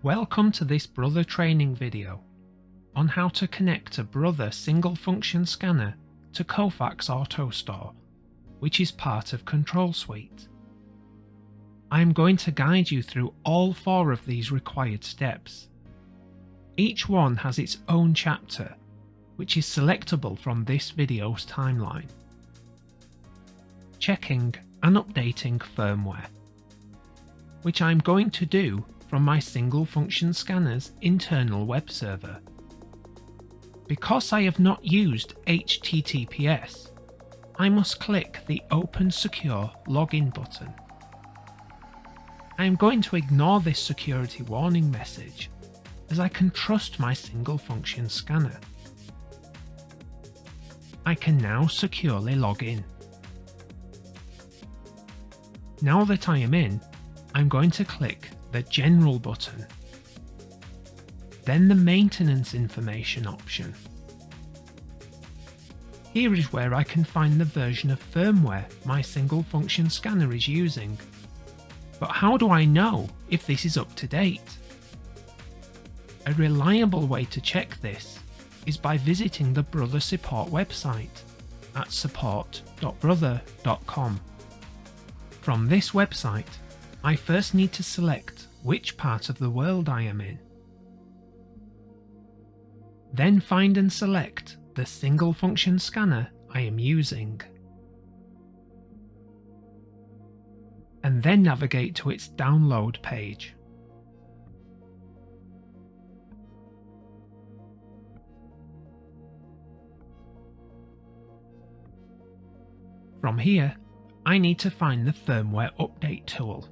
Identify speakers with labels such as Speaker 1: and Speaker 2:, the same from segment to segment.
Speaker 1: Welcome to this Brother training video on how to connect a Brother single function scanner to Kofax AutoStore, which is part of Control Suite. I am going to guide you through all 4 of these required steps. Each one has its own chapter, which is selectable from this video's timeline. Checking and updating firmware, which I'm going to do from my single function scanner's internal web server. Because I have not used HTTPS, I must click the Open Secure Login button. I am going to ignore this security warning message, as I can trust my single function scanner. I can now securely log in. Now that I am in, I'm going to click the General button, then the Maintenance Information option. Here is where I can find the version of firmware my single function scanner is using. But how do I know if this is up to date? A reliable way to check this is by visiting the Brother support website at support.brother.com. From this website, I first need to select which part of the world I am in. Then find and select the single function scanner I am using. And then navigate to its download page. From here, I need to find the firmware update tool,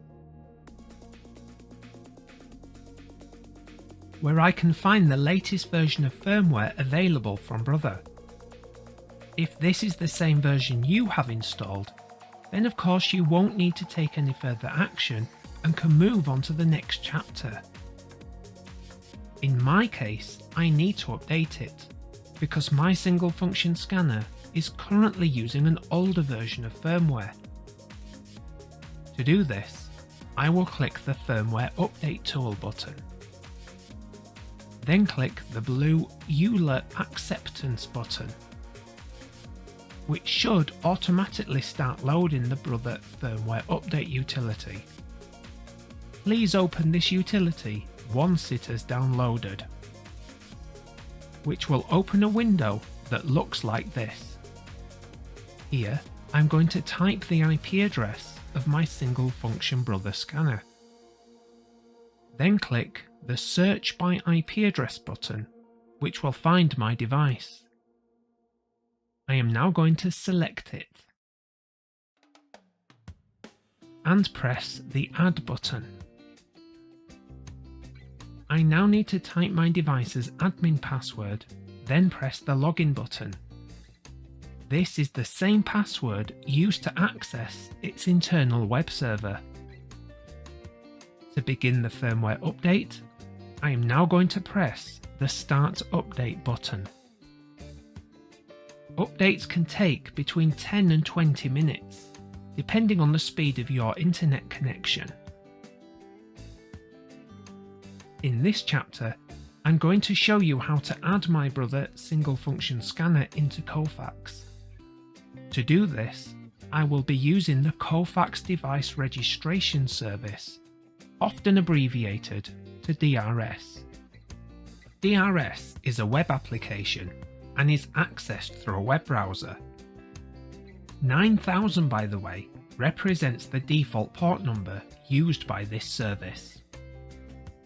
Speaker 1: where I can find the latest version of firmware available from Brother. If this is the same version you have installed, then of course you won't need to take any further action and can move on to the next chapter. In my case, I need to update it, because my single function scanner is currently using an older version of firmware. To do this, I will click the Firmware Update Tool button. Then click the blue EULA Acceptance button, which should automatically start loading the Brother Firmware Update utility. Please open this utility once it has downloaded, which will open a window that looks like this. Here, I'm going to type the IP address of my single function Brother scanner. Then click the Search by IP address button, which will find my device. I am now going to select it and press the Add button. I now need to type my device's admin password, then press the Login button. This is the same password used to access its internal web server. To begin the firmware update, I am now going to press the Start Update button. Updates can take between 10 and 20 minutes, depending on the speed of your internet connection. In this chapter, I'm going to show you how to add my Brother single function scanner into Kofax. To do this, I will be using the Kofax Device Registration Service, often abbreviated to DRS. DRS is a web application and is accessed through a web browser. 9000, by the way, represents the default port number used by this service.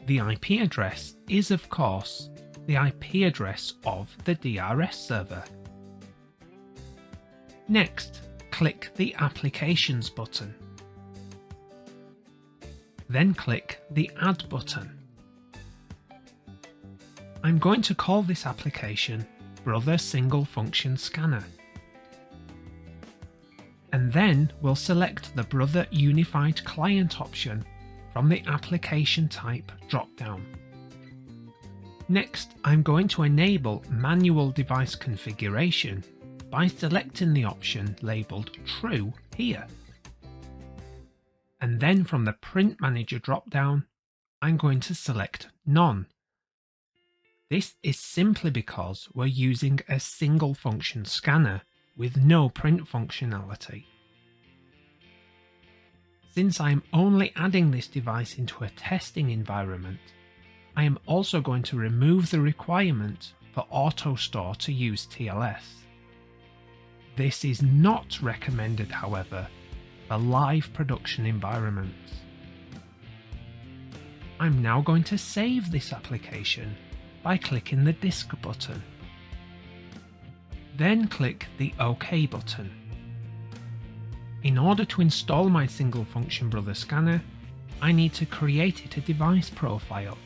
Speaker 1: The IP address is, of course, the IP address of the DRS server. Next, click the Applications button. Then click the Add button. I'm going to call this application Brother Single Function Scanner. And then we'll select the Brother Unified Client option from the Application Type drop-down. Next, I'm going to enable Manual Device Configuration by selecting the option labelled True here. And then from the Print Manager drop-down, I'm going to select None. This is simply because we're using a single function scanner with no print functionality. Since I am only adding this device into a testing environment, I am also going to remove the requirement for AutoStore to use TLS. This is not recommended, however, for live production environments. I'm now going to save this application by clicking the Disk button. Then click the OK button. In order to install my single function Brother scanner, I need to create it a device profile.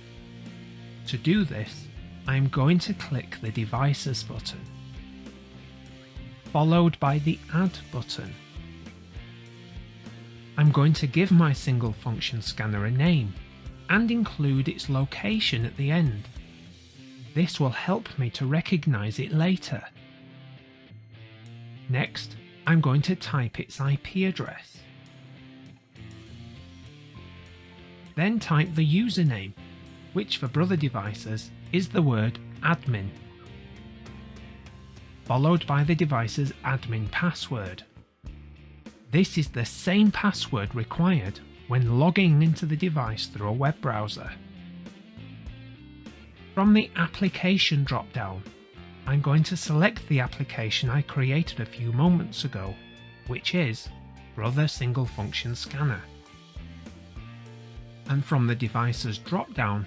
Speaker 1: To do this, I am going to click the Devices button, followed by the Add button. I'm going to give my single function scanner a name and include its location at the end. This will help me to recognize it later. Next, I'm going to type its IP address. Then type the username, which for Brother devices is the word admin, followed by the device's admin password. This is the same password required when logging into the device through a web browser. From the Application drop-down, I'm going to select the application I created a few moments ago, which is Brother Single Function Scanner. And from the Devices drop-down,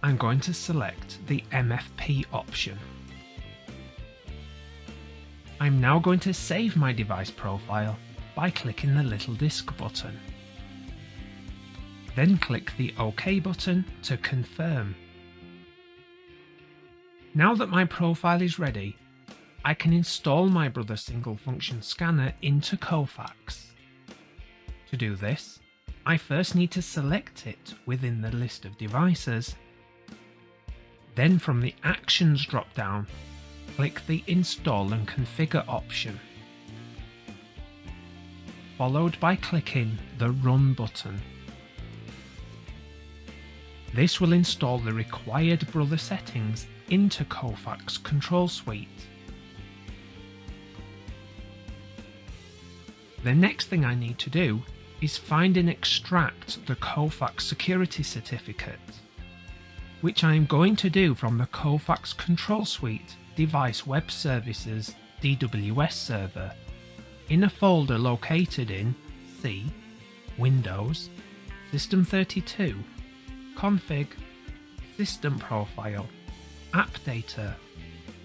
Speaker 1: I'm going to select the MFP option. I'm now going to save my device profile by clicking the little disk button. Then click the OK button to confirm. Now that my profile is ready, I can install my Brother Single Function Scanner into Kofax. To do this, I first need to select it within the list of devices. Then from the Actions drop-down, click the Install and Configure option, followed by clicking the Run button. This will install the required Brother settings into Kofax Control Suite. The next thing I need to do is find and extract the Kofax security certificate, which I am going to do from the Kofax Control Suite Device Web Services DWS server in a folder located in C, Windows, System32, Config, System Profile, App Data,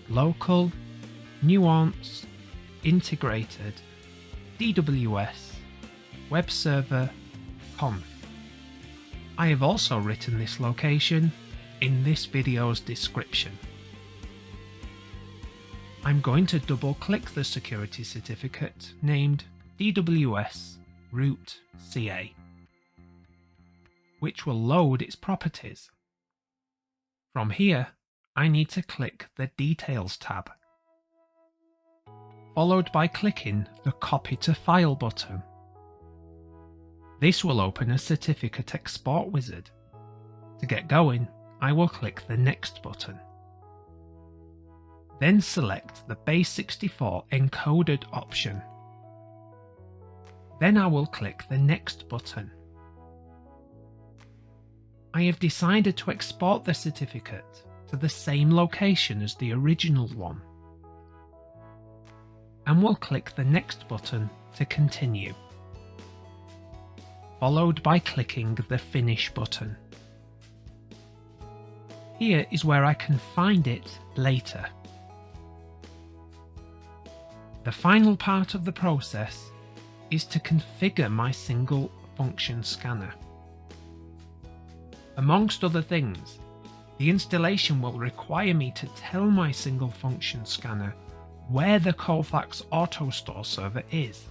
Speaker 1: Local, Nuance, Integrated, DWS, Web Server, Conf. I have also written this location in this video's description. I'm going to double click the security certificate named DWS Root CA, which will load its properties. From here, I need to click the Details tab, followed by clicking the Copy to File button. This will open a certificate export wizard. To get going, I will click the Next button. Then select the Base64 Encoded option. Then I will click the Next button. I have decided to export the certificate to the same location as the original one, and will click the Next button to continue, followed by clicking the Finish button. Here is where I can find it later. The final part of the process is to configure my single function scanner. Amongst other things, the installation will require me to tell my single function scanner where the Kofax AutoStore server is.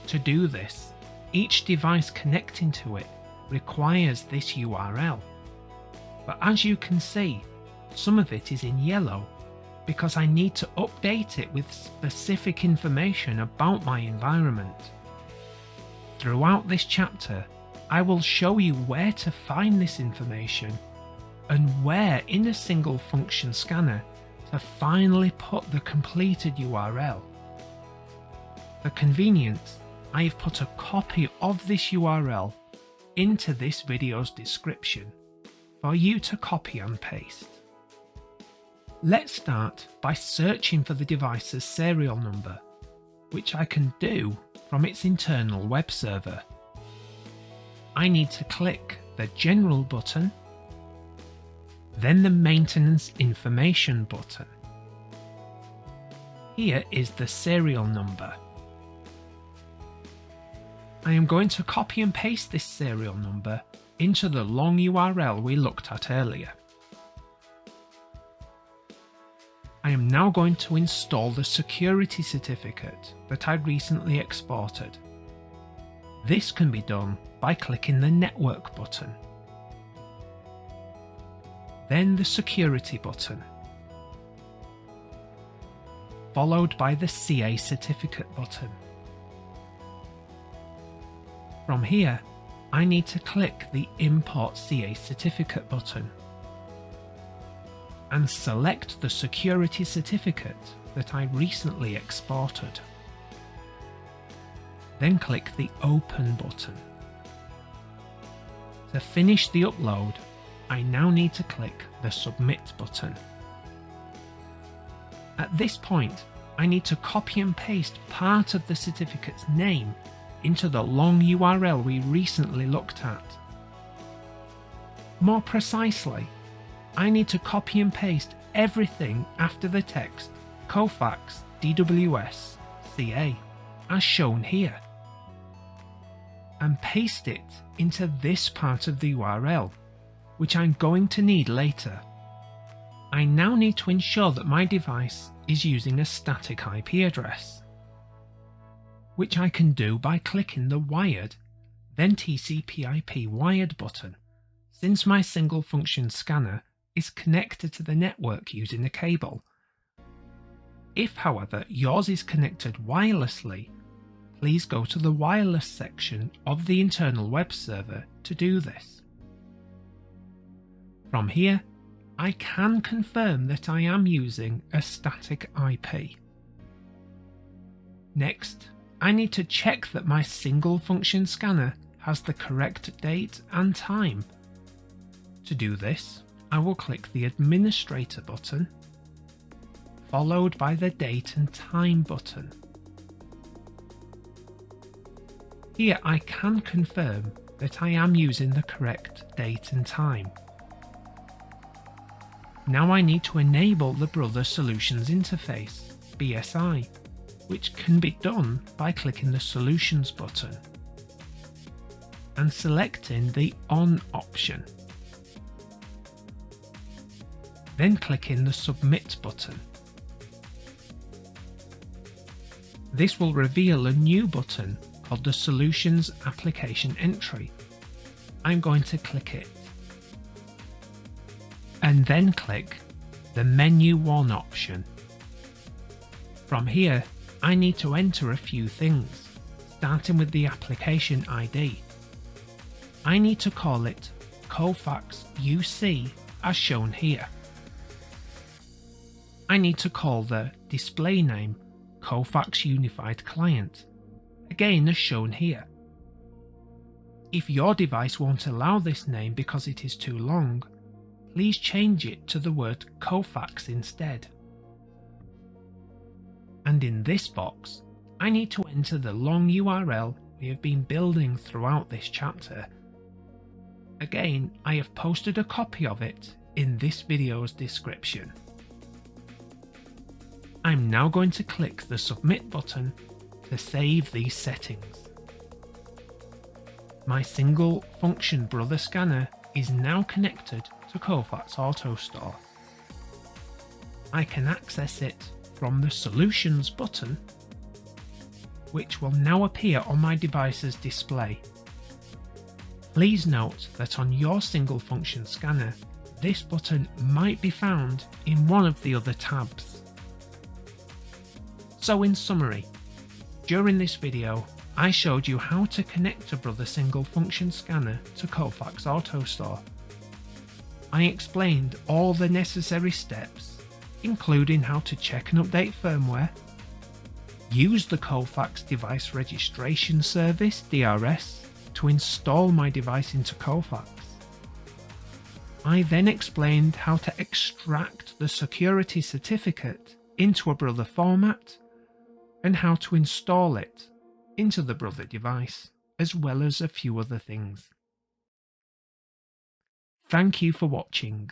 Speaker 1: To do this, each device connecting to it requires this URL. But as you can see, some of it is in yellow because I need to update it with specific information about my environment. Throughout this chapter, I will show you where to find this information and where in a single function scanner to finally put the completed URL. For convenience, I have put a copy of this URL into this video's description for you to copy and paste. Let's start by searching for the device's serial number, which I can do from its internal web server. I need to click the General button, then the Maintenance Information button. Here is the serial number. I am going to copy and paste this serial number into the long URL we looked at earlier. I am now going to install the security certificate that I recently exported. This can be done by clicking the Network button, then the Security button, followed by the CA Certificate button. From here, I need to click the Import CA Certificate button and select the security certificate that I recently exported. Then click the Open button. To finish the upload, I now need to click the Submit button. At this point, I need to copy and paste part of the certificate's name into the long URL we recently looked at. More precisely, I need to copy and paste everything after the text Kofax DWS CA as shown here, and paste it into this part of the URL, which I'm going to need later. I now need to ensure that my device is using a static IP address, which I can do by clicking the Wired, then TCP/IP Wired button, since my single function scanner is connected to the network using a cable. If, however, yours is connected wirelessly, please go to the wireless section of the internal web server to do this. From here, I can confirm that I am using a static IP. Next, I need to check that my single function scanner has the correct date and time. To do this, I will click the Administrator button, followed by the Date and Time button. Here I can confirm that I am using the correct date and time. Now I need to enable the Brother Solutions Interface, BSI, which can be done by clicking the Solutions button and selecting the On option. Then clicking the Submit button. This will reveal a new button called the Solutions Application Entry. I'm going to click it, and then click the Menu 1 option. From here, I need to enter a few things, starting with the application ID. I need to call it Kofax UC as shown here. I need to call the display name Kofax Unified Client, again as shown here. If your device won't allow this name because it is too long, please change it to the word Kofax instead. And in this box, I need to enter the long URL we have been building throughout this chapter. Again, I have posted a copy of it in this video's description. I'm now going to click the Submit button to save these settings. My single function Brother scanner is now connected to Kofax AutoStore. I can access it from the Solutions button, which will now appear on my device's display. Please note that on your single function scanner, this button might be found in one of the other tabs. So in summary, during this video, I showed you how to connect a Brother single function scanner to Kofax AutoStore. I explained all the necessary steps, including how to check and update firmware, use the Kofax Device Registration Service (DRS) to install my device into Kofax. I then explained how to extract the security certificate into a Brother format and how to install it into the Brother device, as well as a few other things. Thank you for watching.